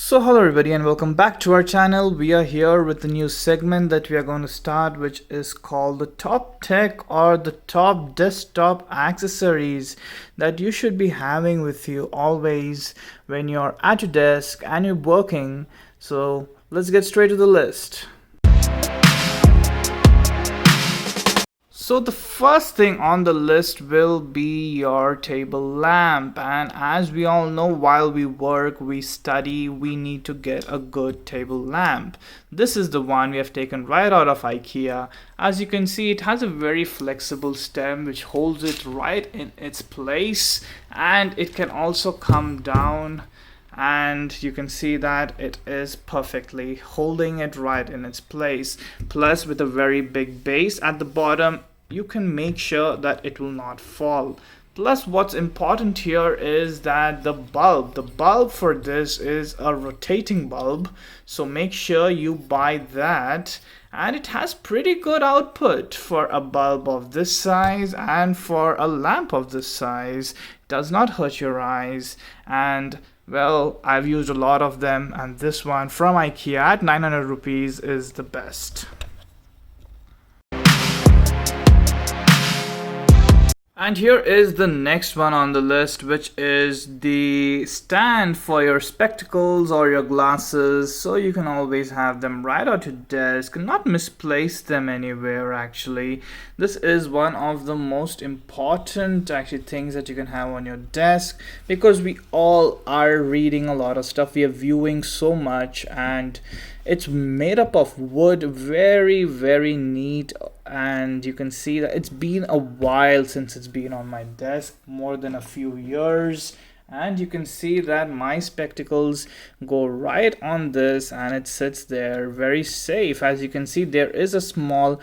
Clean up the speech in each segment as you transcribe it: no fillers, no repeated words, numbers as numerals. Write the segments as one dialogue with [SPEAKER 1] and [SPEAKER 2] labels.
[SPEAKER 1] So hello everybody and welcome back to our channel. We are here with the new segment that we are going to start, which is called the top tech or the top desktop accessories that you should be having with you always when you're at your desk and you're working. So let's get straight to the list. So the first thing on the list will be your table lamp, and as we all know, while we work, we study, we need to get a good table lamp. This is the one we have taken right out of Ikea. As you can see, it has a very flexible stem which holds it right in its place, and it can also come down, and you can see that it is perfectly holding it right in its place. Plus, with a very big base at the bottom, you can make sure that it will not fall. Plus, what's important here is that the bulb for this is a rotating bulb, so make sure you buy that, and it has pretty good output for a bulb of this size and for a lamp of this size. It does not hurt your eyes, and well, I've used a lot of them, and this one from Ikea at 900 rupees is the best. And here is the next one on the list, which is the stand for your spectacles or your glasses, so you can always have them right at your desk, not misplace them anywhere. Actually, this is one of the most important things that you can have on your desk, because we all are reading a lot of stuff, we are viewing so much, and it's made up of wood, very neat, and you can see that it's been a while since it's been on my desk, more than a few years, and you can see that my spectacles go right on this and it sits there very safe. As you can see, there is a small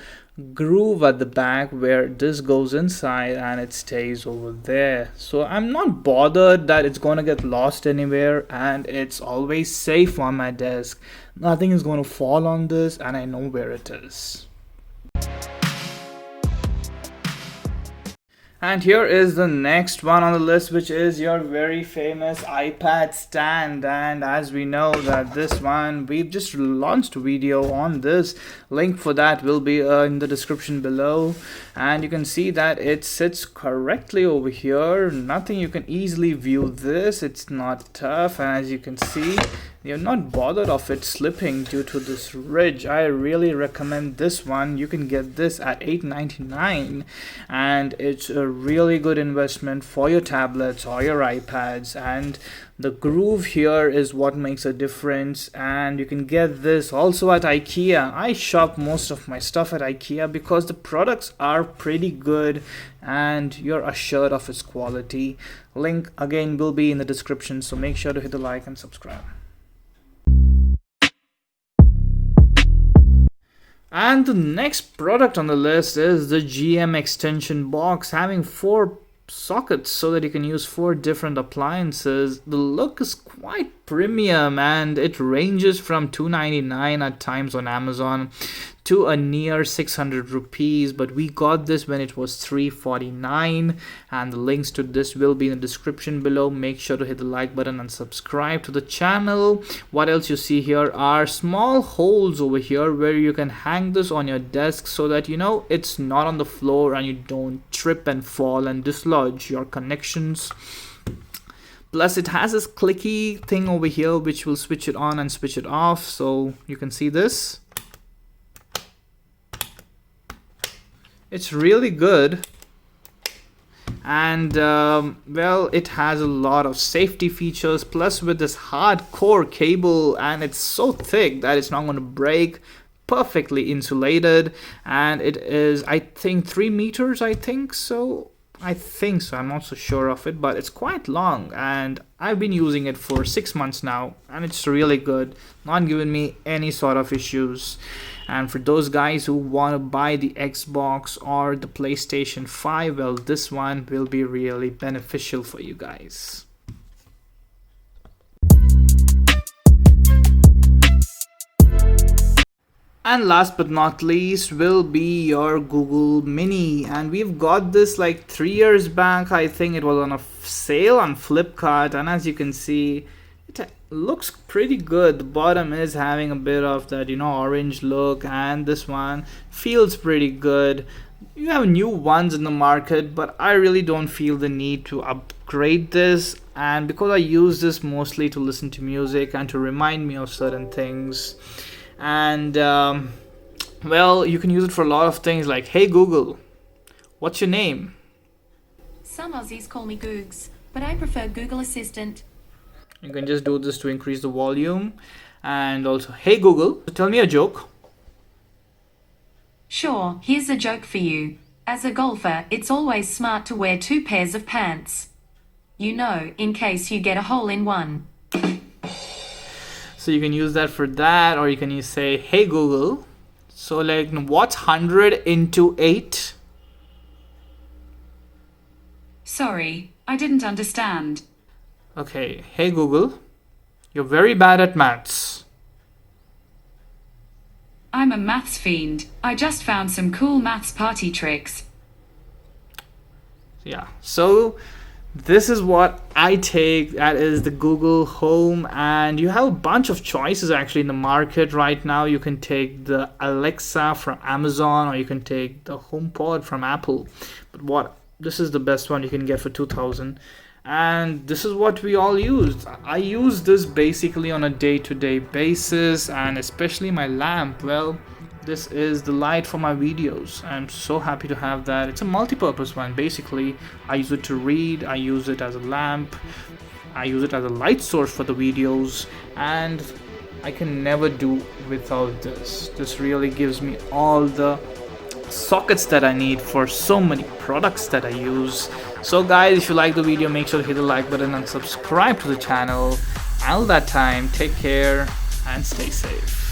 [SPEAKER 1] groove at the back where this goes inside and it stays over there, so I'm not bothered that it's going to get lost anywhere, and it's always safe on my desk. Nothing is going to fall on this, and I know where it is. And here is the next one on the list, which is your very famous iPad stand. And as we know that this one, we've just launched a video on this. Link for that will be in the description below. And you can see that it sits correctly over here. Nothing, you can easily view this. It's not tough, and as you can see, you're not bothered of it slipping due to this ridge. I really recommend this one. You can get this at $8.99, and it's a really good investment for your tablets or your iPads, and the groove here is what makes a difference. And you can get this also at Ikea. I shop most of my stuff at Ikea because the products are pretty good and you're assured of its quality. Link again will be in the description, so make sure to hit the like and subscribe. And the next product on the list is the GM Extension Box, having 4 sockets so that you can use 4 different appliances. The look is quite premium, and it ranges from $2.99 at times on Amazon to a near 600 rupees, but we got this when it was $3.49, and the links to this will be in the description below. Make sure to hit the like button and subscribe to the channel. What else you see here are small holes over here where you can hang this on your desk so that you know it's not on the floor and you don't trip and fall and dislodge your connections. Plus, it has this clicky thing over here which will switch it on and switch it off, so you can see this. It's really good, and well, it has a lot of safety features, plus with this hardcore cable, and it's so thick that it's not going to break, perfectly insulated, and it is, I think, 3 meters, I think so, I'm not so sure of it, but it's quite long, and I've been using it for 6 months now, and it's really good, not giving me any sort of issues. And for those guys who want to buy the Xbox or the PlayStation 5, well, this one will be really beneficial for you guys. And last but not least will be your Google Mini, and we've got this like 3 years back. I think it was on a sale on Flipkart, and as you can see, looks pretty good. The bottom is having a bit of that, orange look, and this one feels pretty good. You have new ones in the market, but I really don't feel the need to upgrade this. And because I use this mostly to listen to music and to remind me of certain things, and well, you can use it for a lot of things like, hey Google, what's your name?
[SPEAKER 2] Some Aussies call me Googs, but I prefer Google Assistant.
[SPEAKER 1] You can just do this to increase the volume. And also, hey Google, tell me a joke.
[SPEAKER 2] Sure, here's a joke for you. As a golfer, it's always smart to wear 2 pairs of pants. You know, in case you get a hole in one.
[SPEAKER 1] So you can use that for that, or you can say, hey Google, so like, what's 100 into 8?
[SPEAKER 2] Sorry, I didn't understand.
[SPEAKER 1] Okay, hey Google, you're very bad at maths.
[SPEAKER 2] I'm a maths fiend. I just found some cool maths party tricks.
[SPEAKER 1] Yeah, so this is what I take. That is the Google Home, and you have a bunch of choices actually in the market right now. You can take the Alexa from Amazon, or you can take the HomePod from Apple. But this is the best one you can get for 2000, and this is what we all use. I use this basically on a day-to-day basis, and especially my lamp. Well, this is the light for my videos. I'm so happy to have that. It's a multi-purpose one. Basically, I use it to read, I use it as a lamp, I use it as a light source for the videos, and I can never do without this. This really gives me all the sockets that I need for so many products that I use. So guys, if you like the video, make sure to hit the like button and subscribe to the channel. All that time, take care and stay safe.